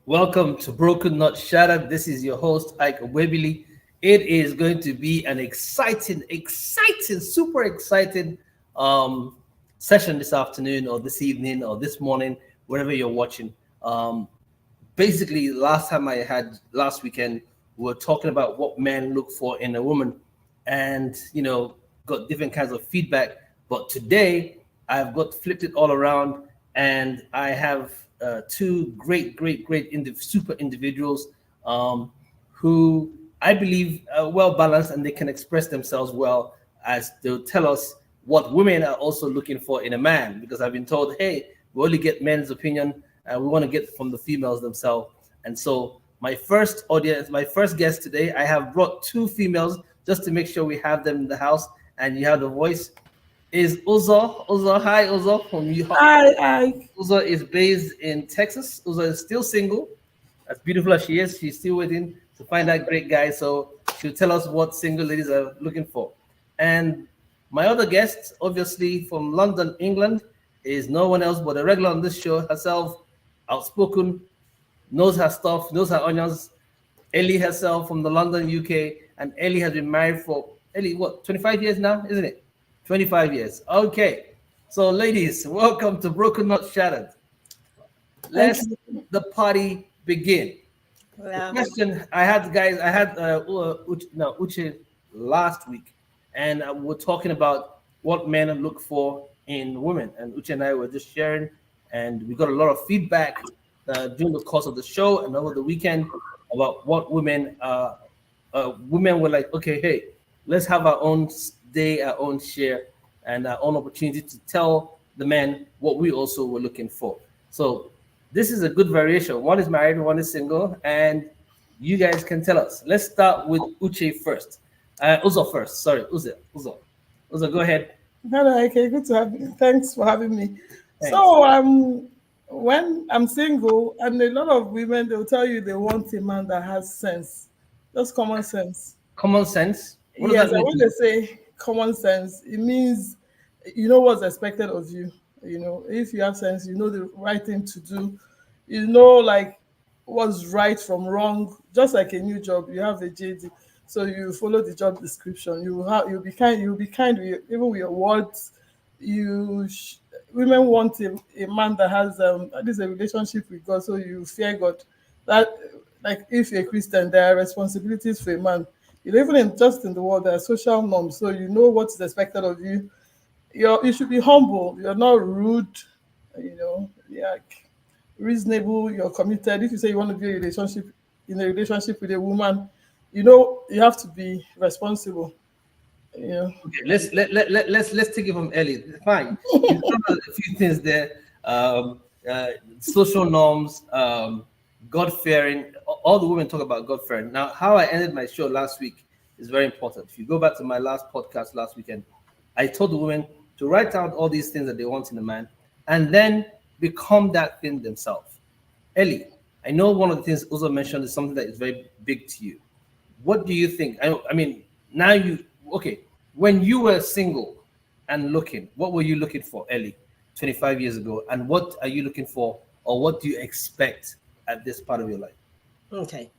Welcome to Broken Not Shattered. This is your host, IKE OGBUEBILE. It is going to be an exciting, super exciting um, session this afternoon or this evening or this morning, wherever you're watching. Basically, last weekend, we were talking about what men look for in a woman and, got different kinds of feedback. But today, I've got flipped it all around and I have two super individuals who I believe are well balanced and they can express themselves well as they'll tell us what women are also looking for in a man. Because I've been told, hey, we only get men's opinion and we want to get from the females themselves. And so my first guest today, I have brought two females just to make sure we have them in the house and you have the voice is Uzo. Uzo, hi Uzo from you. Hi. Uzo is based in Texas. Uzo is still single. As beautiful as she is, she's still waiting to find that great guy. So she'll tell us what single ladies are looking for. And my other guest, obviously from London, England, is no one else but a regular on this show herself, outspoken, knows her stuff, knows her onions. Ellie herself from the London, UK, and Ellie has been married for 25 years now, isn't it? 25 years. Okay. So, ladies, welcome to Broken Not Shattered. Let the party begin. The question I had, guys, Uche last week, and we're talking about what men look for in women. And Uche and I were just sharing, and we got a lot of feedback during the course of the show and over the weekend about what women were like, okay, hey, let's have our own day, our own share, and our own opportunity to tell the men what we also were looking for. So this is a good variation. One is married, one is single, and you guys can tell us. Let's start with Uche first. Uzo first. Sorry, Uzo. Uzo, go ahead. Hello, okay, good to have you. Thanks for having me. Thanks. So when I'm single, and a lot of women, they'll tell you they want a man that has sense, just common sense. Common sense? What does that mean? When they say common sense, it means you know what's expected of you. You know, if you have sense, you know the right thing to do. You know, like what's right from wrong. Just like a new job, you have a JD, so you follow the job description. You'll be kind with, even with your words. Women want a man that has at least a relationship with God, so you fear God. That, like, if you're a Christian, there are responsibilities for a man. Even in the world, there are social norms, so you know what is expected of you. You should be humble. You're not rude. You're reasonable. You're committed. If you say you want to be in a relationship with a woman, you have to be responsible. Okay, let's take it from Ellie. Fine, you covered a few things there. Social norms, God-fearing. All the women talk about God-fearing. Now, how I ended my show last week is very important. If you go back to my last podcast last weekend, I told the women to write out all these things that they want in a man and then become that thing themselves. Ellie, I know one of the things Uzo mentioned is something that is very big to you. What do you think? I mean, now when you were single and looking, what were you looking for, Ellie, 25 years ago? And what are you looking for, or what do you expect at this part of your life? Okay.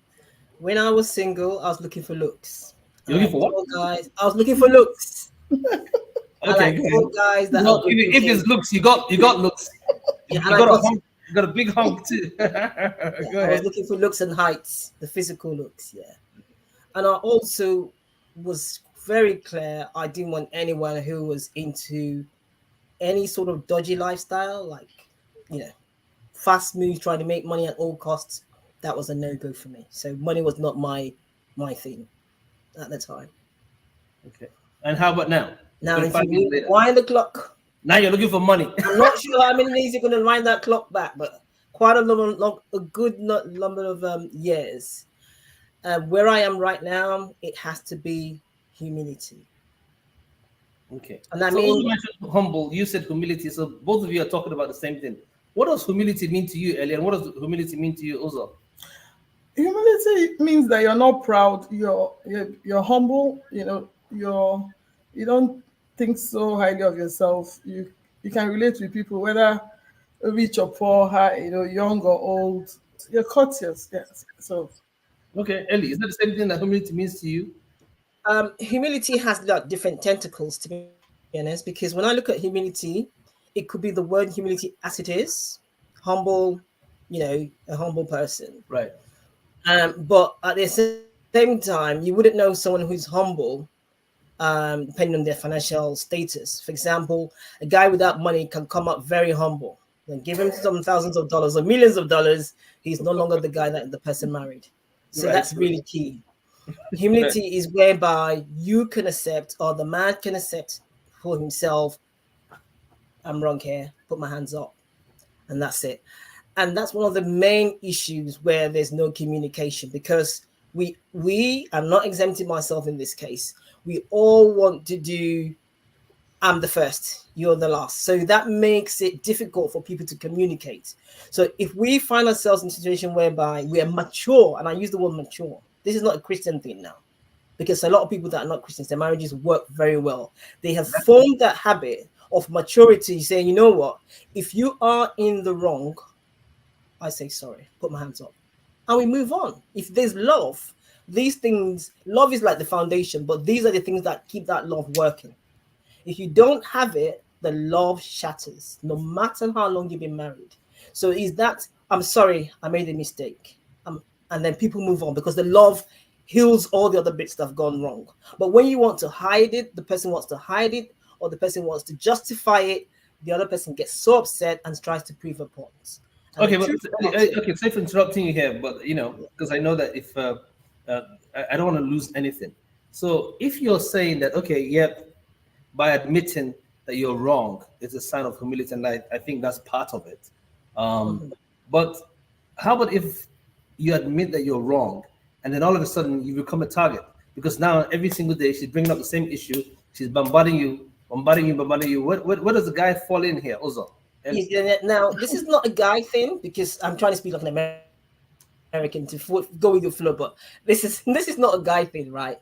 When I was single, I was looking for looks. You're looking for what? Guys, I was looking for looks. Okay, guys that if it's looks, you got looks. Yeah, you got a big hunk too. Go ahead. I was looking for looks and heights, the physical looks, yeah. And I also was very clear I didn't want anyone who was into any sort of dodgy lifestyle, like, fast moves, trying to make money at all costs. That was a no-go for me. So money was not my thing at the time. Okay. And how about now? Now, if you wind the clock. Now you're looking for money. I'm not sure how many days you're going to wind that clock back, but quite a good number of years. Where I am right now, it has to be humility. Okay. And that means you mentioned humble. You said humility. So both of you are talking about the same thing. What does humility mean to you, Ellie? And what does humility mean to you, Uzo? Humility means that you're not proud. You're humble. You don't think so highly of yourself. You can relate with people, whether rich or poor, high, young or old. you're courteous. Yes. So Okay, Ellie, is that the same thing that humility means to you? Humility has like different tentacles, to be honest, because when I look at humility, it could be the word humility as it is, humble, a humble person. Right. But at the same time, you wouldn't know someone who's humble, depending on their financial status. For example, a guy without money can come up very humble. Then give him some thousands of dollars or millions of dollars, he's no longer the guy that the person married. So Right. that's really key. Humility is whereby you can accept, or the man can accept for himself, I'm wrong here, put my hands up, and that's it. And that's one of the main issues where there's no communication, because I'm not exempting myself in this case. We all want to do, I'm the first, you're the last. So that makes it difficult for people to communicate. So if we find ourselves in a situation whereby we are mature, and I use the word mature, this is not a Christian thing now, because a lot of people that are not Christians, their marriages work very well. They have formed that habit of maturity, saying, you know what, if you are in the wrong, I say sorry, put my hands up, and we move on. If there's love, these things, love is like the foundation, but these are the things that keep that love working. If you don't have it, the love shatters, no matter how long you've been married. So is that, I'm sorry, I made a mistake. And then people move on, because the love heals all the other bits that have gone wrong. But when you want to hide it, the person wants to hide it, or the person wants to justify it, the other person gets so upset and tries to prove a point. And Okay, but okay, sorry for interrupting you here, but because I know that if uh, I don't want to lose anything. So if you're saying that, okay, yep, by admitting that you're wrong, it's a sign of humility, and I think that's part of it. But how about if you admit that you're wrong, and then all of a sudden you become a target? Because now every single day she's bringing up the same issue, she's bombarding you, bombarding you, bombarding you. Where does the guy fall in here, also? Now, this is not a guy thing, because I'm trying to speak like an American to go with your flow, but this is not a guy thing, right?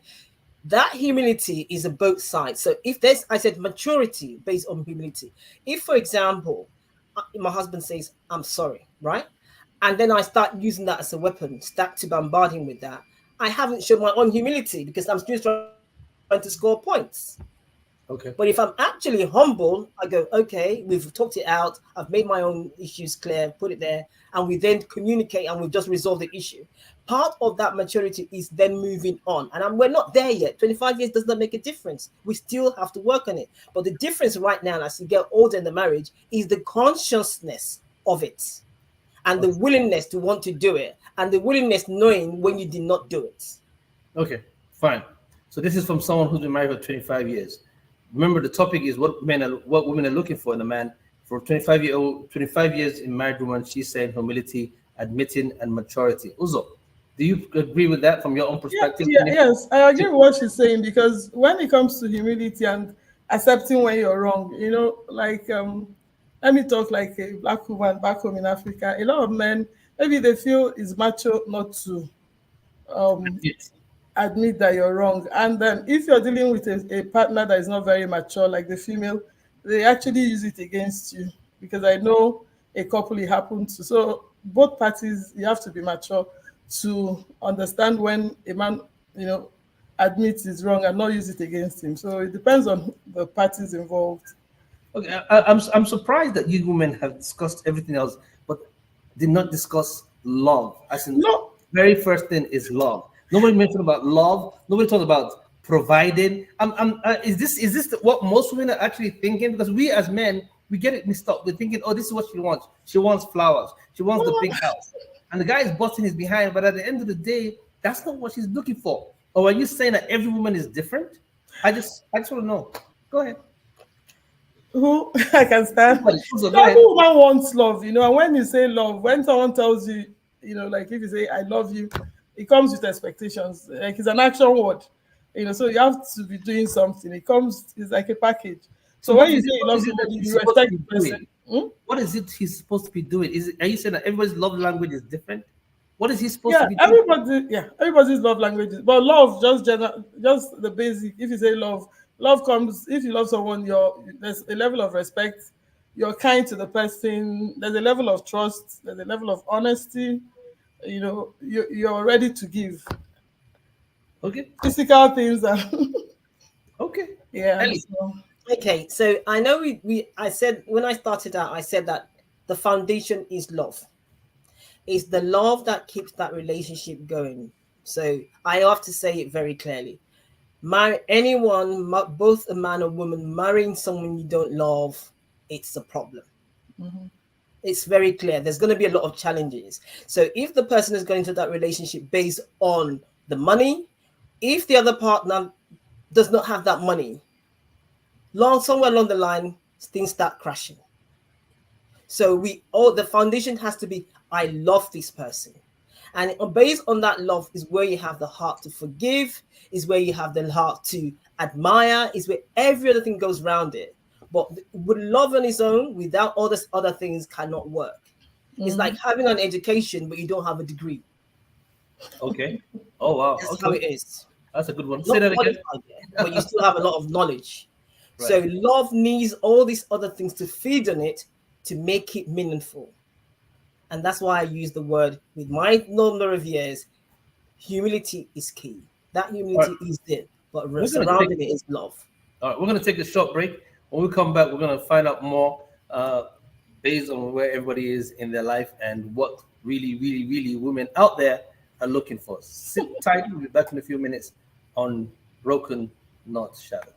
That humility is a both sides. So if there's, I said, maturity based on humility. If, for example, my husband says, I'm sorry, right? And then I start using that as a weapon, start to bombard him with that, I haven't shown my own humility, because I'm still trying to score points. Okay. But if I'm actually humble, I go, okay, we've talked it out. I've made my own issues clear, put it there, and we then communicate, and we've just resolved the issue. Part of that maturity is then moving on. And we're not there yet. 25 years does not make a difference. We still have to work on it. But the difference right now, as you get older in the marriage, is the consciousness of it, and the willingness to want to do it, and the willingness knowing when you did not do it. Okay, fine. So this is from someone who's been married for 25 years. Remember, the topic is what women are looking for in a man. For 25 years in married woman, she's saying humility, admitting, and maturity. Uzo, do you agree with that from your own perspective? Yes, I agree with what she's saying, because when it comes to humility and accepting when you're wrong, like let me talk like a black woman back home in Africa. A lot of men, maybe they feel it's macho not to um Yes. admit that you're wrong. And then if you're dealing with a partner that is not very mature, like the female, they actually use it against you. Because I know a couple it happened to. So both parties, you have to be mature to understand when a man, admits he's wrong and not use it against him. So it depends on the parties involved. Okay, I'm surprised that you women have discussed everything else, but did not discuss love. As in, No, very first thing is love. Nobody mentioned about love. Nobody talked about providing. Is this what most women are actually thinking? Because we as men, we get it mixed up. We're thinking, oh, this is what she wants. She wants flowers. She wants the big house, and the guy is busting his behind. But at the end of the day, that's not what she's looking for. Or are you saying that every woman is different? I just want to know. Go ahead. who I can stand. Somebody, Uzo, go ahead. Every woman wants love, and when you say love, when someone tells you, like if you say I love you, it comes with expectations. Like it's an action word, so you have to be doing something. It's like a package. So So when what you is say it? you What love is it that somebody, he's you supposed to respect be the person. doing? What is it he's supposed to be doing? Are you saying that everybody's love language is different? What is he supposed to Yeah, be doing? everybody's love languages, but love just the basic. If you say love comes if you love someone. There's a level of respect. You're kind to the person. There's a level of trust. There's a level of honesty. you're ready to give. Okay. Physical things are Okay. yeah. Ellie. So, Okay, so I know I said when I started out, I said that the foundation is love. It's the love that keeps that relationship going. So I have to say it very clearly. Both a man or woman, marrying someone you don't love, it's a problem. mhm. It's very clear. There's going to be a lot of challenges. So if the person is going into that relationship based on the money, if the other partner does not have that money, somewhere along the line, things start crashing. So the foundation has to be, I love this person. And based on that love is where you have the heart to forgive, is where you have the heart to admire, is where every other thing goes around it. But with love on its own, without all these other things, cannot work. It's like having an education, but you don't have a degree. Okay. Oh wow. That's how Okay. it is. That's a good one. Say Not that again. qualified yet, but you still have a lot of knowledge. So Right. love needs all these other things to feed on it to make it meaningful. And that's why I use the word with my number of years. Humility is key. That All right. humility is there, but We're gonna take. surrounding it is love. All right. We're gonna take a short break. When we come back, we're gonna find out more based on where everybody is in their life and what really, really, really women out there are looking for. Sit tight. We'll be back in a few minutes on Broken Not Shattered.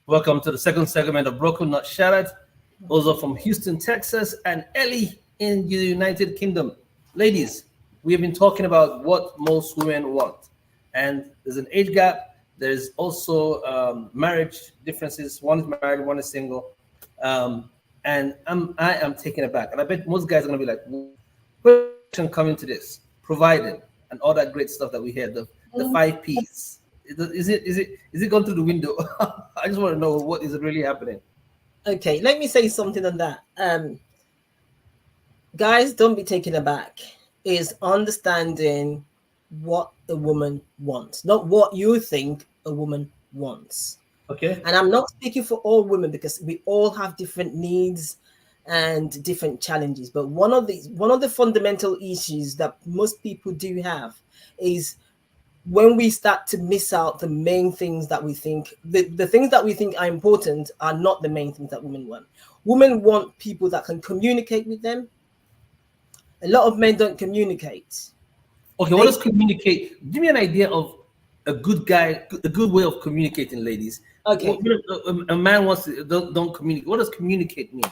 Welcome to the second segment of Broken Not Shattered. Those are from Houston, Texas, and Ellie in the United Kingdom. Ladies, we have been talking about what most women want. And there's an age gap. There's also marriage differences. One is married, one is single. And I am taken aback. And I bet most guys are going to be like, question coming to this, providing, and all that great stuff that we hear, the 5 Ps. Is it gone through the window? I just want to know what is really happening. Okay, let me say something on that. Guys, don't be taken aback. Is understanding what a woman wants, not what you think a woman wants. Okay. And I'm not speaking for all women because we all have different needs and different challenges. But one of the fundamental issues that most people do have is when we start to miss out the main things that we think, the things that we think are important are not the main things that women want. Women want people that can communicate with them. A lot of men don't communicate. Okay, what does communicate? Give me an idea of a good guy, a good way of communicating, ladies. Okay. A man wants to don't communicate. What does communicate mean?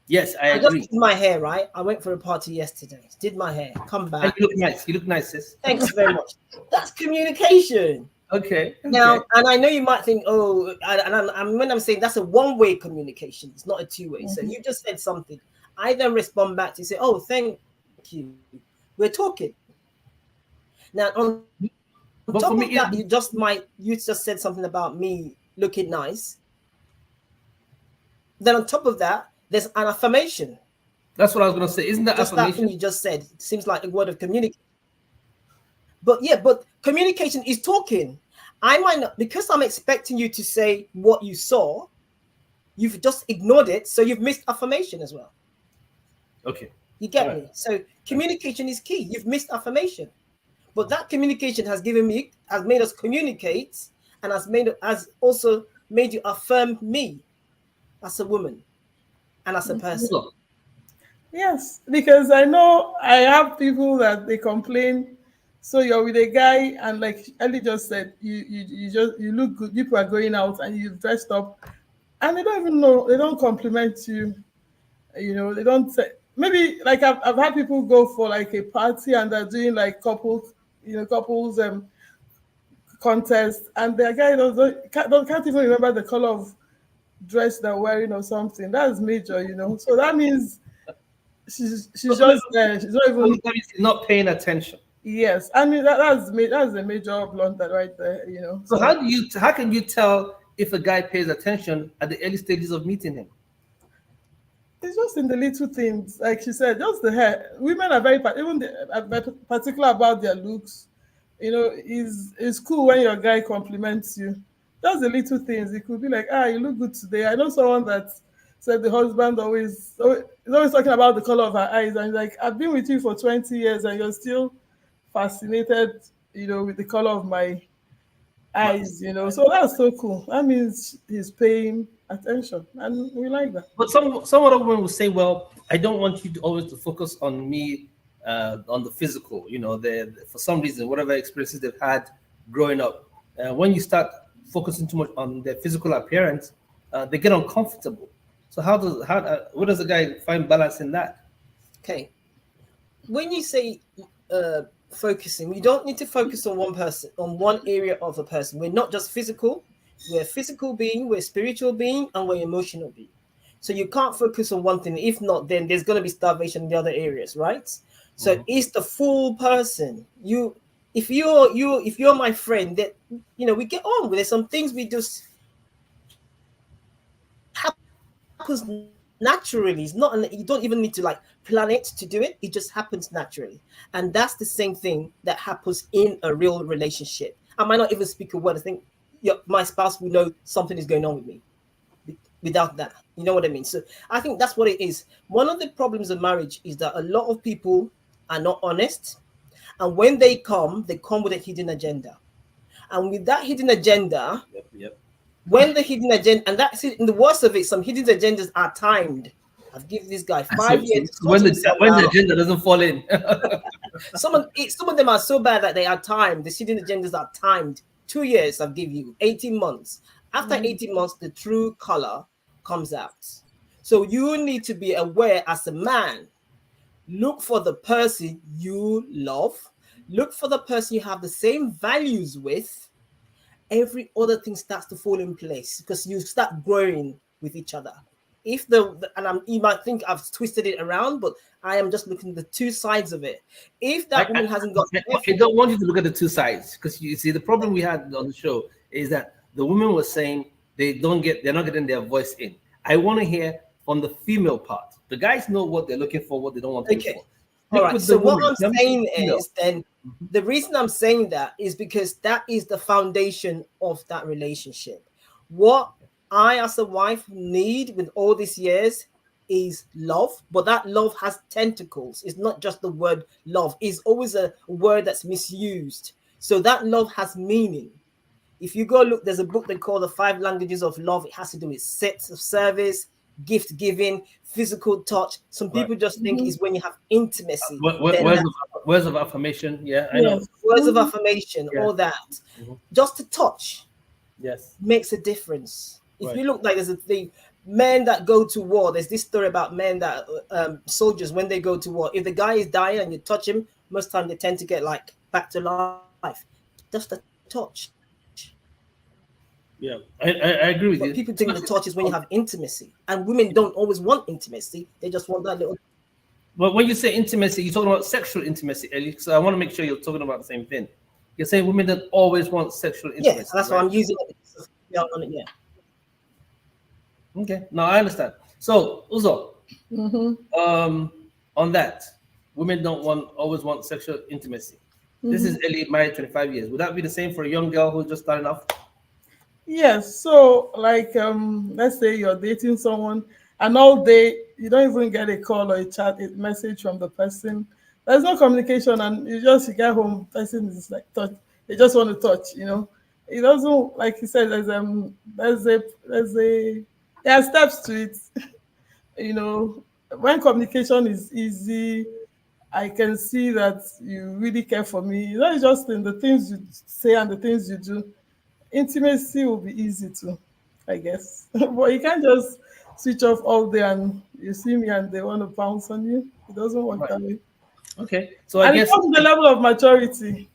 Yes, I I just agree. did my hair, right? I went for a party yesterday. Did my hair. Come And back. you look nice. You look nice, sis. Thanks very much. That's communication. Okay. Now, and I know you might think, oh, and when I'm saying that's a one-way communication, it's not a two-way. So you just said something. I then respond back to say, oh, thank you. We're talking. Now, on But top for me, of that, you just said something about me looking nice. Then on top of that, there's an affirmation. that's what I was gonna say. Isn't that Just that affirmation? thing you just said seems like a word of communication. But communication is talking. I might not, because I'm expecting you to say what you saw, you've just ignored it, so you've missed affirmation as well. Okay. You get All right. me? So communication is key. You've missed affirmation. But that communication has made us communicate and has also made you affirm me as a woman and as a person. Hold on. yes, because I know I have people that they complain. So you're with a guy, and like Ellie just said, you look good. People are going out, and you've dressed up, and they don't even know. They don't compliment you. They don't say. Maybe like I've had people go for like a party, and they're doing like couples contest, and the guy can't even remember the color of dress they're wearing or something. That's major. So that means she's just there. She's not even. That means he's not paying attention. Yes, I mean that's a major blunder right there. So how can you tell if a guy pays attention at the early stages of meeting him? It's just in the little things, like she said, just the hair. Women are very particular about their looks. it's cool when your guy compliments you. Just the little things. It could be like, you look good today. I know someone that said the husband is always talking about the color of her eyes, and like, I've been with you for 20 years, and you're still fascinated, with the color of my eyes. So that's so cool. That means he's paying attention, and we like that. But some other women will say, "Well, I don't want you to always to focus on me, on the physical. For some reason, whatever experiences they've had growing up, when you start focusing too much on their physical appearance, they get uncomfortable. So where does the guy find balance in that?" Okay, when you say focusing, we don't need to focus on one person, on one area of a person. We're not just physical. We're a physical being, we're a spiritual being, and we're emotional being. So you can't focus on one thing. If not, then there's going to be starvation in the other areas, right? So it's the full person. If you're my friend, that we get on with it. Some things we just happens naturally. It's not. You don't even need to plan it to do it. It just happens naturally, and that's the same thing that happens in a real relationship. I might not even speak a word. I think my spouse will know something is going on with me without that. You know what I mean? So I think that's what it is. One of the problems of marriage is that a lot of people are not honest. And when they come with a hidden agenda. And with that hidden agenda, when the hidden agenda, and that's it, in the worst of it, some hidden agendas are timed. I've given this guy 5 years. When the agenda doesn't fall in. Some of them are so bad that they are timed. The hidden agendas are timed. 2 years, I've given you 18 months. After 18 months, the true color comes out. So you need to be aware as a man. Look for the person you love. Look for the person you have the same values with. Every other thing starts to fall in place because you start growing with each other. If you might think I've twisted it around, but I am just looking at the two sides of it. If that woman hasn't got, I don't want you to look at the two sides, because you see the problem we had on the show is that the women were saying they're not getting their voice in. I want to hear from the female part. The guys know what they're looking for, what they don't want to look for. All right. So what I'm saying is, then the reason I'm saying that is because that is the foundation of that relationship. What I, as a wife, need with all these years is love, but that love has tentacles. It's not just the word love. It's always a word that's misused. So that love has meaning. If you go look, there's a book they call The 5 Languages of Love. It has to do with sets of service, gift giving, physical touch. Some people just think is when you have intimacy. Words of affirmation. Yeah, I know. Words of affirmation, all that. Just to touch makes a difference. If you look, like, there's a thing, men that go to war, there's this story about men that soldiers, when they go to war, if the guy is dying and you touch him, most time they tend to get back to life. Just a touch. Yeah, I agree with you. People think the touch is when you have intimacy, and women don't always want intimacy. They just want that little. Well, when you say intimacy, you're talking about sexual intimacy, Ellie. So I want to make sure you're talking about the same thing. You're saying women don't always want sexual intimacy. Yeah, that's why I'm using it. Yeah. Okay, now I understand. So, Uzo, on that, women don't always want sexual intimacy. This is Ellie, married 25 years. Would that be the same for a young girl who's just starting off? Yes. So, let's say you're dating someone, and all day you don't even get a call or a chat, a message from the person. There's no communication, and you get home, person is touch. They just want to touch. It doesn't, like you said. There are steps to it. When communication is easy, I can see that you really care for me. Not just in the things you say and the things you do. Intimacy will be easy too, I guess. But you can't just switch off all day and you see me and they want to pounce on you. It doesn't work that way. Okay. So I guess it comes to the level of maturity.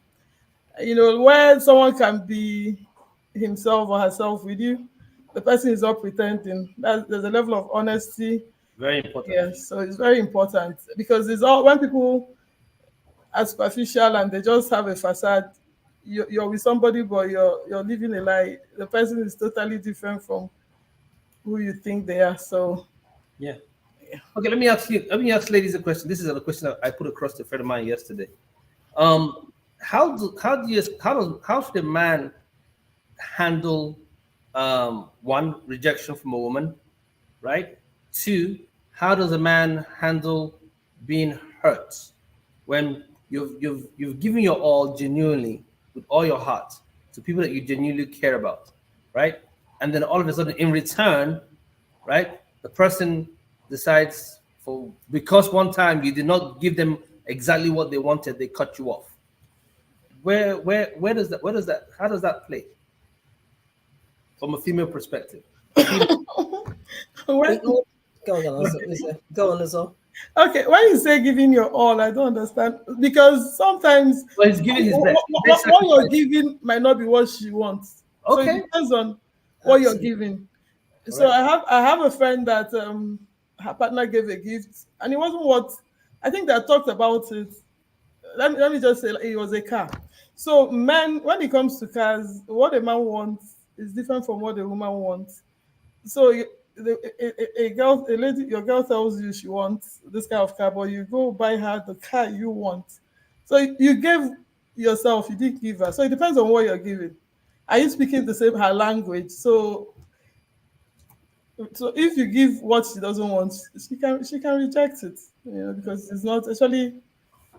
Where someone can be himself or herself with you, the person is not pretending. There's a level of honesty. Very important. Yes, so it's very important because when people are superficial and they just have a facade, you're with somebody, but you're living a lie. The person is totally different from who you think they are. So, yeah. Okay, let me ask ladies a question. This is a question that I put across to a friend of mine yesterday. how should a man handle one, rejection from a woman, right? Two, how does a man handle being hurt when you've given your all genuinely with all your heart to people that you genuinely care about, right? And then all of a sudden, in return, right, the person decides because one time you did not give them exactly what they wanted, they cut you off. Where does that how does that play from a female perspective? When, Go on, Lisa. Go on, Lisa. okay, when you say giving your all, I don't understand, because sometimes Well, he's giving his best. what you're giving might not be what she wants. So Okay. it depends on what you're Absolutely. giving. So I have a friend that her partner gave a gift, and it wasn't what I think they had talked about it. Let me just say, like, it was a car. So men, when it comes to cars, what a man wants is different from what a woman wants. So a lady, your girl tells you she wants this kind of car, but you go buy her the car you want. So you gave yourself, you didn't give her. So it depends on what you're giving. Are you speaking the same her language? So if you give what she doesn't want, she can reject it, because it's not actually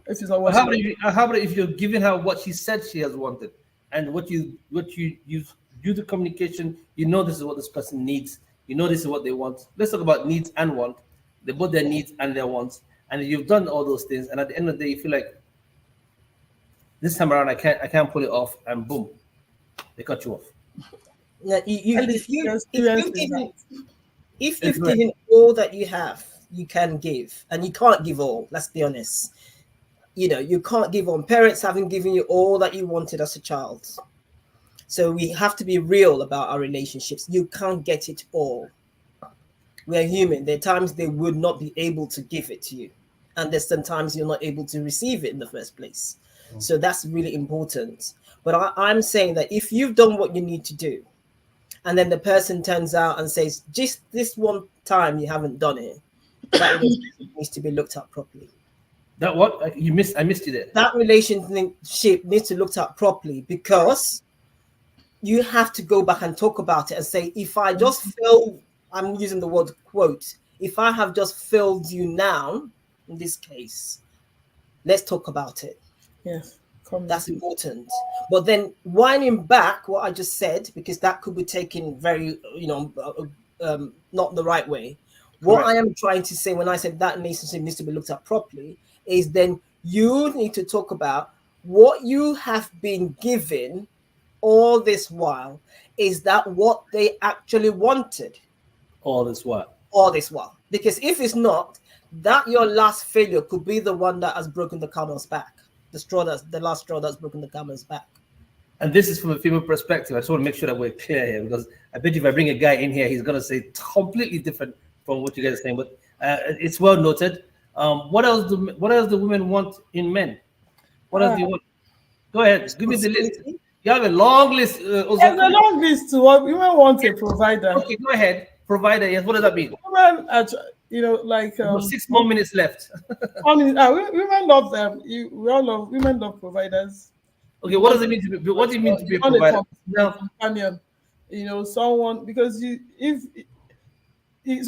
if it's not what she wants. How about if you're giving her what she said she has wanted, and what you do the communication, this is what this person needs, this is what they want. Let's talk about needs and want. They both their needs and their wants, and you've done all those things, and at the end of the day, you feel like this time around I can't pull it off, and boom, they cut you off. Now, if you've Right. given all that you have, you can give, and you can't give all. Let's be honest. You can't give all. Parents haven't given you all that you wanted as a child. So we have to be real about our relationships. You can't get it all. We are human. There are times they would not be able to give it to you. And there's sometimes you're not able to receive it in the first place. So that's really important. But I'm saying that if you've done what you need to do, and then the person turns out and says, just this one time you haven't done it, that relationship needs to be looked at properly. That what I missed you there. That relationship needs to be looked at properly, because you have to go back and talk about it and say, if I just fail, I'm using the word quote, if I have just failed you now, in this case, let's talk about it. Yes, That's important. But then winding back what I just said, because that could be taken very, not the right way. What Correct. I am trying to say when I said that relationship needs to be looked at properly is then you need to talk about what you have been given all this while. Is that what they actually wanted? All this while. All this while. Because if it's not, that your last failure could be the one that has broken the camel's back. The last straw that's broken the camel's back. And this is from a female perspective. I just want to make sure that we're clear here, because I bet if I bring a guy in here, he's going to say completely different from what you guys are saying. But it's well noted. What else do women want in men? What else do you want? Go ahead, give me the list. You have a long list. There's a long list to what women want a provider. Okay, go ahead. Provider. Yes. What does that mean? Women are, like 6 more minutes left. women love them. Women love providers. Okay. What does it mean to be? What do you mean to be a provider? No, companion. Someone, because so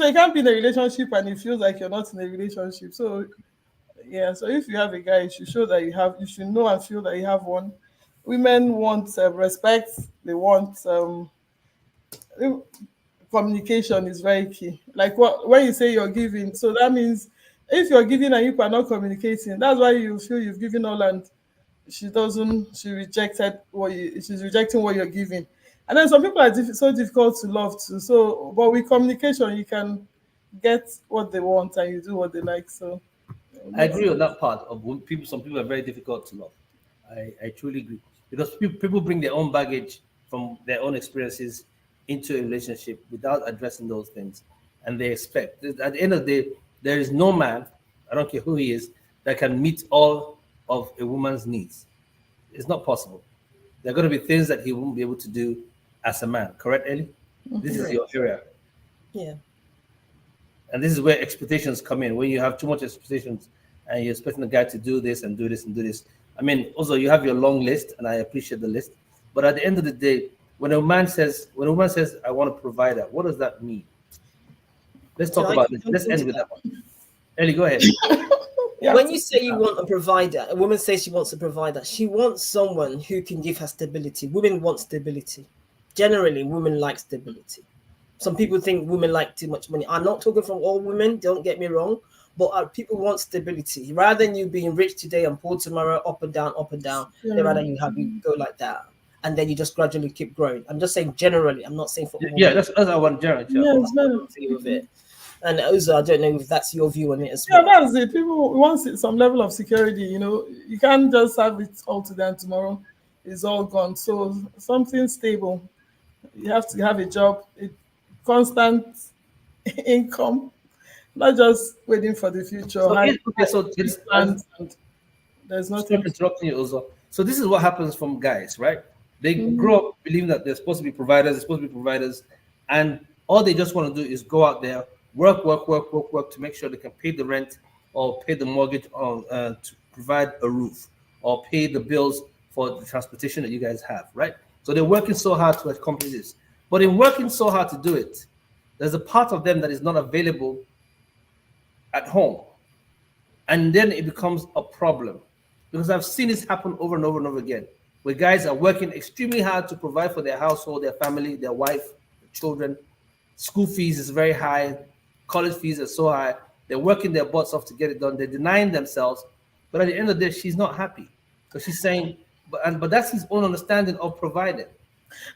you can't be in a relationship and it feels like you're not in a relationship. So yeah, so if you have a guy, you should show that you should know and feel that you have one. Women want respect. They want communication is very key. Like when you say you're giving, so that means if you're giving and you are not communicating, that's why you feel you've given all and she's rejecting what you're giving. And then some people are so difficult to love too. So, but with communication, you can get what they want and you do what they like. So I agree on that part of people. Some people are very difficult to love. I truly agree, because people bring their own baggage from their own experiences into a relationship without addressing those things, and they expect at the end of the day, there is no man, I don't care who he is, that can meet all of a woman's needs. It's not possible. There are going to be things that he won't be able to do as a man. Correct, Ellie? This is your area. Yeah. And this is where expectations come in. When you have too much expectations and you're expecting the guy to do this and do this and do this, I mean, also you have your long list, and I appreciate the list. But at the end of the day, when a woman says, I want a provider, what does that mean? Let's talk I about can this. jump Let's end into with that. that one. Ellie, go ahead. When you say you want a provider, a woman says she wants a provider, she wants someone who can give her stability. Women want stability. Generally, women like stability. Some people think women like too much money. I'm not talking from all women, don't get me wrong, but people want stability. Rather than you being rich today and poor tomorrow, up and down, they'd rather you go like that. And then you just gradually keep growing. I'm just saying generally. I'm not saying for all Yeah, women. that's I want general. Yeah, it's better. View of it. And also, I don't know if that's your view on it as Yeah, well. that's it. People want some level of security. You can't just have it all today and tomorrow it's all gone. So something stable. You have to have a job, a constant income, not just waiting for the future. So High, okay, so big this, plans and there's sorry nothing. for interrupting you, also. So this is what happens from guys, right? They grow up believing that they're supposed to be providers, and all they just want to do is go out there, work to make sure they can pay the rent or pay the mortgage on to provide a roof or pay the bills for the transportation that you guys have, right? So they're working so hard to accomplish this. But in working so hard to do it, there's a part of them that is not available at home. And then it becomes a problem because I've seen this happen over and over and over again, where guys are working extremely hard to provide for their household, their family, their wife, their children. School fees is very high, college fees are so high. They're working their butts off to get it done. They're denying themselves, but at the end of the day, she's not happy because she's saying, but that's his own understanding of providing.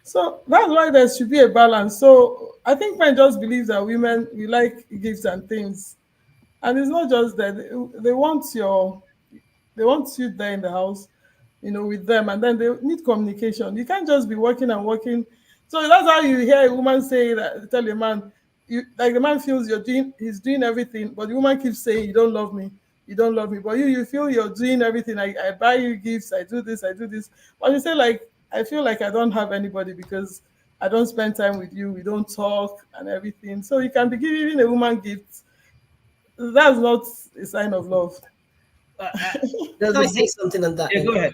So that's why there should be a balance. So I think men just believe that women we like gifts and things, and it's not just that they want you there in the house, with them, and then they need communication. You can't just be working and working. So that's how you hear a woman say that, tell a man, like the man feels he's doing everything, but the woman keeps saying, you don't love me. But you feel you're doing everything. I buy you gifts, I do this. But you say like, I feel like I don't have anybody because I don't spend time with you, we don't talk and everything. So you can be giving a woman gifts. That's not a sign of love. Uh, uh, there's Can a I say book. something on that? Yeah, go ahead.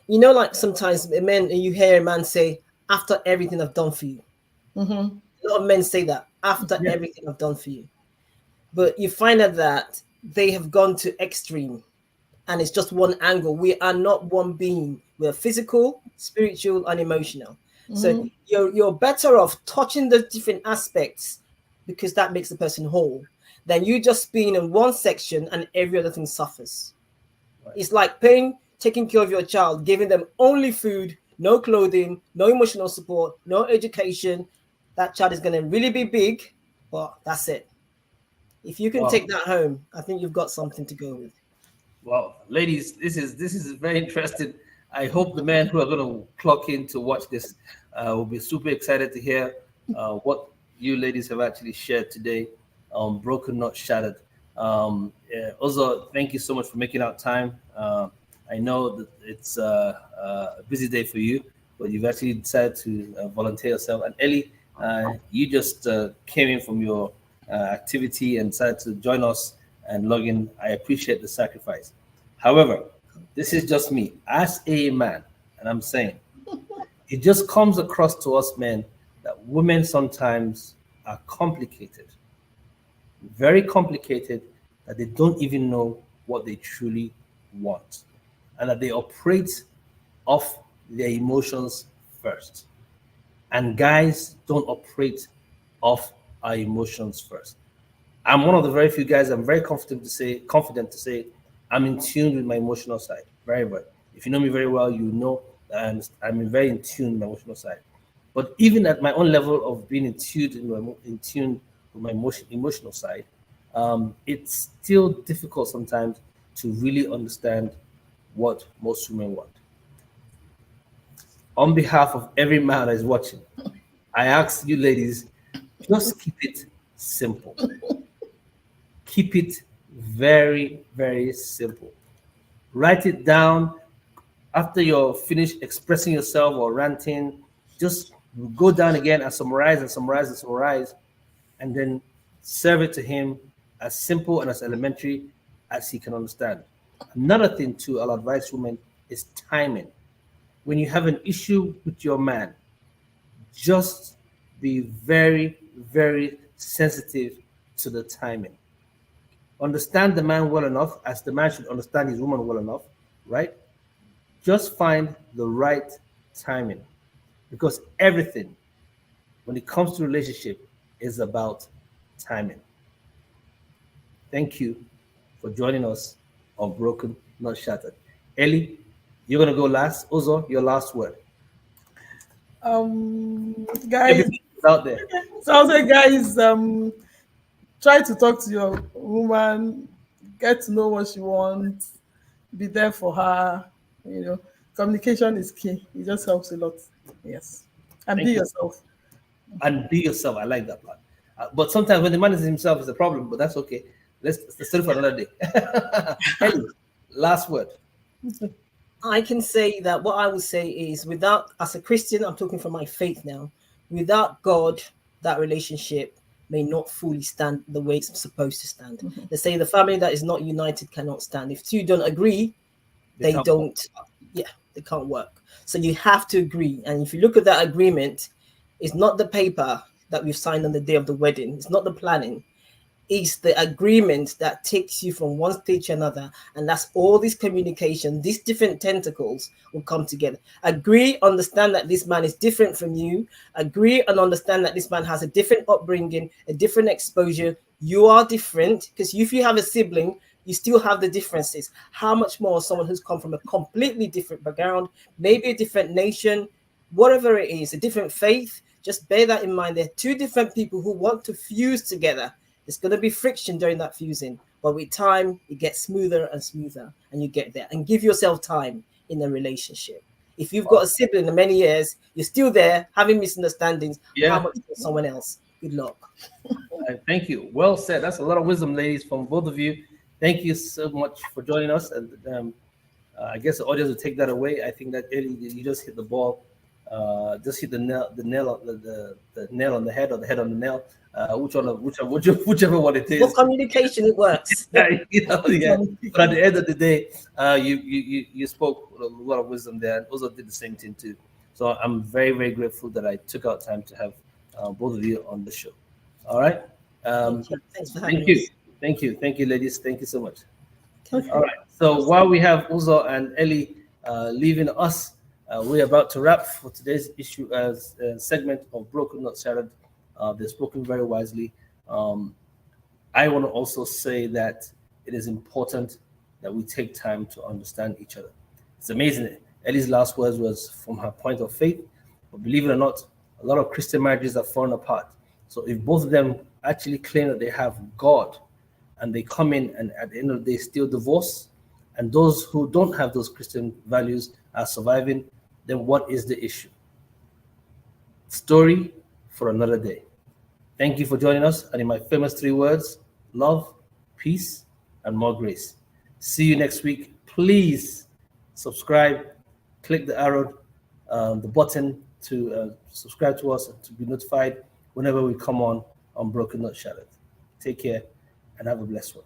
Like sometimes you hear a man say, after everything I've done for you. Mm-hmm. A lot of men say that, after Yeah. everything I've done for you. But you find out that they have gone to extreme and it's just one angle. We are not one being. We're physical, spiritual, and emotional. So you're better off touching the different aspects because that makes the person whole than you just being in one section and every other thing suffers. Right. It's like taking care of your child, giving them only food, no clothing, no emotional support, no education. That child is going to really be big, but that's it. If you can Wow. take that home, I think you've got something to go with. Well, ladies, this is very interesting. I hope the men who are going to clock in to watch this will be super excited to hear what you ladies have actually shared today. Broken, not shattered. Yeah, also, thank you so much for making out time. I know that it's a busy day for you, but you've actually decided to volunteer yourself. And Ellie, you just came in from your activity and decided to join us and log in. I appreciate the sacrifice. However, this is just me as a man, and I'm saying it just comes across to us men that women sometimes are complicated, very complicated, that they don't even know what they truly want, and that they operate off their emotions first. And guys don't operate off our emotions first. I'm one of the very few guys. I'm very confident to say, I'm in tune with my emotional side. Very well. If you know me very well, you know that I'm very in tune with my emotional side. But even at my own level of being in tune with my emotional side, it's still difficult sometimes to really understand what most women want. On behalf of every man that is watching, I ask you ladies, just keep it simple. Keep it very, very simple. Write it down after you're finished expressing yourself or ranting. Just go down again and summarize, and then serve it to him as simple and as elementary as he can understand. Another thing too, I'll advise women is timing. When you have an issue with your man, just be very, very sensitive to the timing. Understand the man well enough, as the man should understand his woman well enough, right? Just find the right timing, because everything when it comes to relationship is about timing. Thank you for joining us on Broken Not Shattered. Ellie, you're gonna go last. Ozo, your last word. Guys, Everything is out there. so I'll say, guys, try to talk to your woman, get to know what she wants, be there for her. You know, communication is key. It just helps a lot. Yes, and Thank be you. yourself. And be yourself. I like that part. But sometimes when the man is himself is a problem, but that's okay. Let's still for another day. Ellie, last word. I can say that what I would say is, without, as a Christian, I'm talking from my faith now, without God, that relationship may not fully stand the way it's supposed to stand. They say the family that is not united cannot stand. If two don't agree, they can't don't, yeah, they can't work. So you have to agree. And if you look at that agreement, it's not the paper that we've signed on the day of the wedding, it's not the planning. Is the agreement that takes you from one stage to another, and that's all this communication. These different tentacles will come together. Agree, understand that this man is different from you. Agree and understand that this man has a different upbringing, a different exposure. You are different, because if you have a sibling, you still have the differences. How much more someone who's come from a completely different background, maybe a different nation, whatever it is, a different faith. Just bear that in mind. They're two different people who want to fuse together. There's going to be friction during that fusing, but with time, it gets smoother and smoother, and you get there. And give yourself time in a relationship. If you've got a sibling in many years, you're still there having misunderstandings. Yeah. How much for someone else? Good luck. Thank you. Well said. That's a lot of wisdom, ladies, from both of you. Thank you so much for joining us. And I guess the audience will take that away. I think that Ellie, you just hit the ball, just hit the nail on the head, or the head on the nail. Whichever one it is. For communication, it works. Yeah. But at the end of the day, you spoke a lot of wisdom there, and also did the same thing too. So I'm very, very grateful that I took out time to have both of you on the show. All right. Thanks for having Thank us. you, ladies. Thank you so much. All right. So while we have Uzo and Ellie leaving us, we're about to wrap for today's issue as a segment of Broken Not Shattered. They've spoken very wisely. I want to also say that it is important that we take time to understand each other. It's amazing. Ellie's last words was from her point of faith, but believe it or not, a lot of Christian marriages are falling apart. So if both of them actually claim that they have God, and they come in and at the end of the day still divorce, and those who don't have those Christian values are surviving, then what is the issue? Story for another day. Thank you for joining us. And in my famous 3 words, love, peace, and more grace. See you next week. Please subscribe, click the arrow, the button to subscribe to us and to be notified whenever we come on Broken Not Shattered. Take care and have a blessed one.